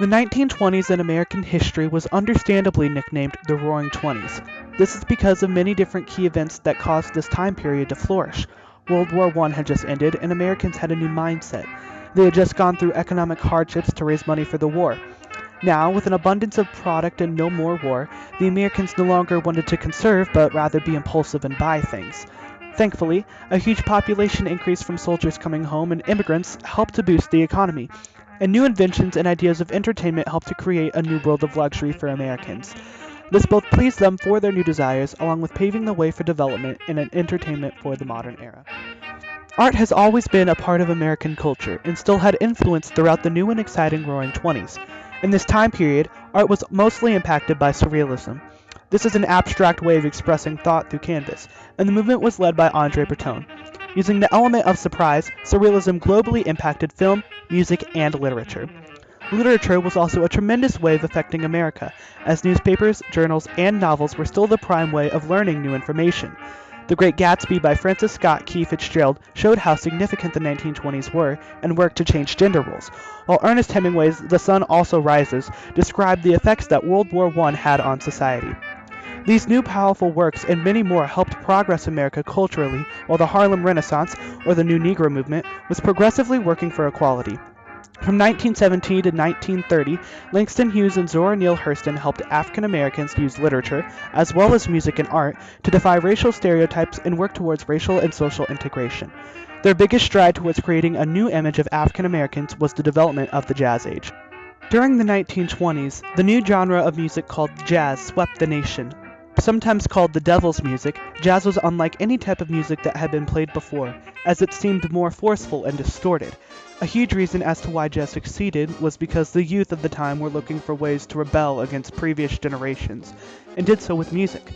The 1920s in American history was understandably nicknamed the Roaring Twenties. This is because of many different key events that caused this time period to flourish. World War I had just ended, and Americans had a new mindset. They had just gone through economic hardships to raise money for the war. Now, with an abundance of product and no more war, the Americans no longer wanted to conserve, but rather be impulsive and buy things. Thankfully, a huge population increase from soldiers coming home and immigrants helped to boost the economy, and new inventions and ideas of entertainment helped to create a new world of luxury for Americans. This both pleased them for their new desires, along with paving the way for development in an entertainment for the modern era. Art has always been a part of American culture and still had influence throughout the new and exciting Roaring Twenties. In this time period, art was mostly impacted by Surrealism. This is an abstract way of expressing thought through canvas, and the movement was led by Andre Breton. Using the element of surprise, Surrealism globally impacted film, music, and literature. Literature was also a tremendous wave affecting America, as newspapers, journals, and novels were still the prime way of learning new information. The Great Gatsby by Francis Scott Key Fitzgerald showed how significant the 1920s were and worked to change gender roles, while Ernest Hemingway's The Sun Also Rises described the effects that World War I had on society. These new powerful works and many more helped progress America culturally, while the Harlem Renaissance, or the New Negro Movement, was progressively working for equality. From 1917 to 1930, Langston Hughes and Zora Neale Hurston helped African Americans use literature, as well as music and art, to defy racial stereotypes and work towards racial and social integration. Their biggest stride towards creating a new image of African Americans was the development of the Jazz Age. During the 1920s, the new genre of music called jazz swept the nation. Sometimes called the devil's music, jazz was unlike any type of music that had been played before, as it seemed more forceful and distorted. A huge reason as to why jazz succeeded was because the youth of the time were looking for ways to rebel against previous generations, and did so with music.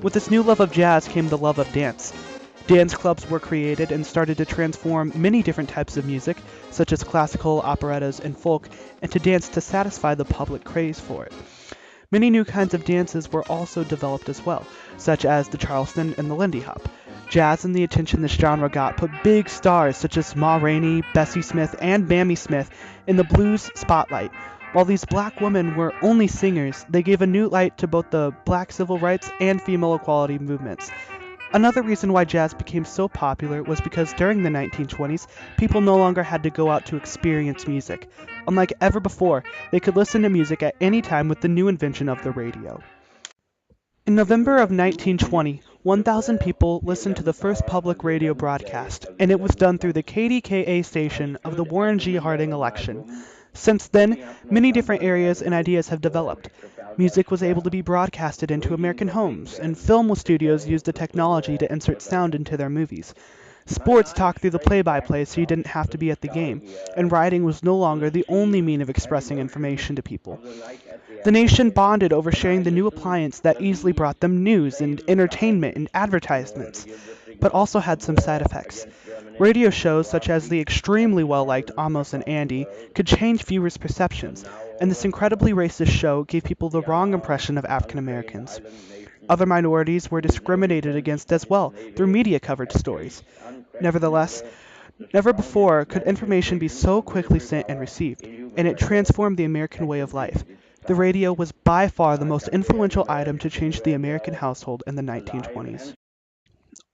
With this new love of jazz came the love of dance. Dance clubs were created and started to transform many different types of music, such as classical, operettas, and folk, into dance to satisfy the public craze for it. Many new kinds of dances were also developed as well, such as the Charleston and the Lindy Hop. Jazz and the attention this genre got put big stars such as Ma Rainey, Bessie Smith, and Mamie Smith in the blues spotlight. While these black women were only singers, they gave a new light to both the black civil rights and female equality movements. Another reason why jazz became so popular was because during the 1920s, people no longer had to go out to experience music. Unlike ever before, they could listen to music at any time with the new invention of the radio. In November of 1920, 1,000 people listened to the first public radio broadcast, and it was done through the KDKA station of the Warren G. Harding election. Since then, many different areas and ideas have developed. Music was able to be broadcasted into American homes, and film studios used the technology to insert sound into their movies. Sports talked through the play-by-play so you didn't have to be at the game, and writing was no longer the only mean of expressing information to people. The nation bonded over sharing the new appliance that easily brought them news and entertainment and advertisements, but also had some side effects. Radio shows such as the extremely well-liked Amos and Andy could change viewers' perceptions, and this incredibly racist show gave people the wrong impression of African Americans. Other minorities were discriminated against as well through media-covered stories. Nevertheless, never before could information be so quickly sent and received, and it transformed the American way of life. The radio was by far the most influential item to change the American household in the 1920s.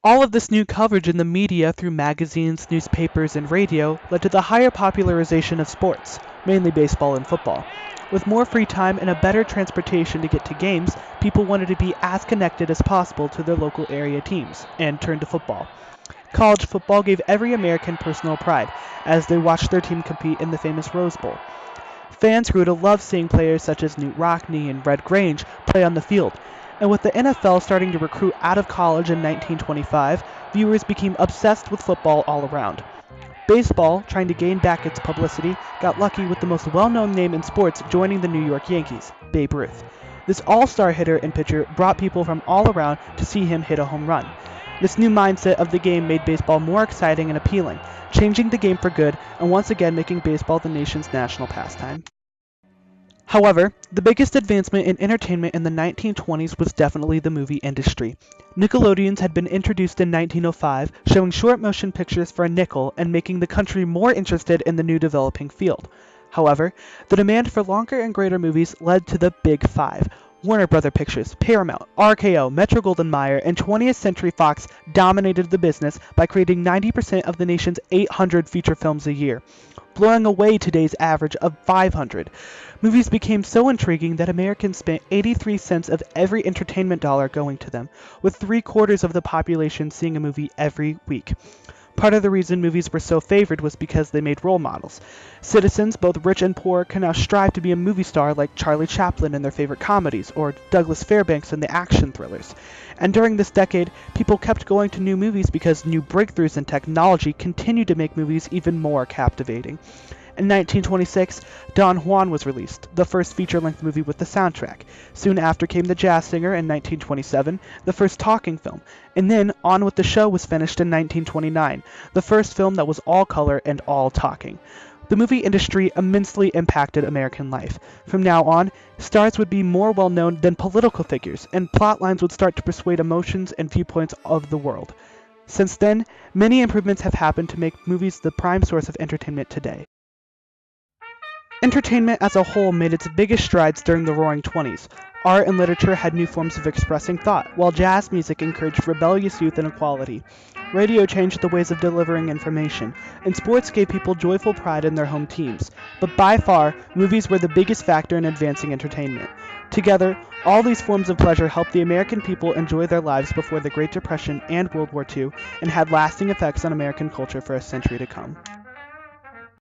All of this new coverage in the media through magazines, newspapers, and radio led to the higher popularization of sports, mainly baseball and football. With more free time and a better transportation to get to games, people wanted to be as connected as possible to their local area teams, and turned to football. College football gave every American personal pride, as they watched their team compete in the famous Rose Bowl. Fans grew to love seeing players such as Newt Rockne and Red Grange play on the field, and with the NFL starting to recruit out of college in 1925, viewers became obsessed with football all around. Baseball, trying to gain back its publicity, got lucky with the most well-known name in sports joining the New York Yankees, Babe Ruth. This all-star hitter and pitcher brought people from all around to see him hit a home run. This new mindset of the game made baseball more exciting and appealing, changing the game for good and once again making baseball the nation's national pastime. However, the biggest advancement in entertainment in the 1920s was definitely the movie industry. Nickelodeons had been introduced in 1905, showing short motion pictures for a nickel and making the country more interested in the new developing field. However, the demand for longer and greater movies led to the Big Five. Warner Brother Pictures, Paramount, RKO, Metro-Goldwyn-Mayer, and 20th Century Fox dominated the business by creating 90% of the nation's 800 feature films a year, blowing away today's average of 500. Movies became so intriguing that Americans spent 83 cents of every entertainment dollar going to them, with three-quarters of the population seeing a movie every week. Part of the reason movies were so favored was because they made role models. Citizens, both rich and poor, can now strive to be a movie star like Charlie Chaplin in their favorite comedies, or Douglas Fairbanks in the action thrillers. And during this decade, people kept going to new movies because new breakthroughs in technology continued to make movies even more captivating. In 1926, Don Juan was released, the first feature-length movie with the soundtrack. Soon after came The Jazz Singer in 1927, the first talking film. And then On with the Show was finished in 1929, the first film that was all color and all talking. The movie industry immensely impacted American life. From now on, stars would be more well-known than political figures, and plot lines would start to persuade emotions and viewpoints of the world. Since then, many improvements have happened to make movies the prime source of entertainment today. Entertainment as a whole made its biggest strides during the Roaring Twenties. Art and literature had new forms of expressing thought, while jazz music encouraged rebellious youth and equality. Radio changed the ways of delivering information, and sports gave people joyful pride in their home teams. But by far, movies were the biggest factor in advancing entertainment. Together, all these forms of pleasure helped the American people enjoy their lives before the Great Depression and World War II, and had lasting effects on American culture for a century to come.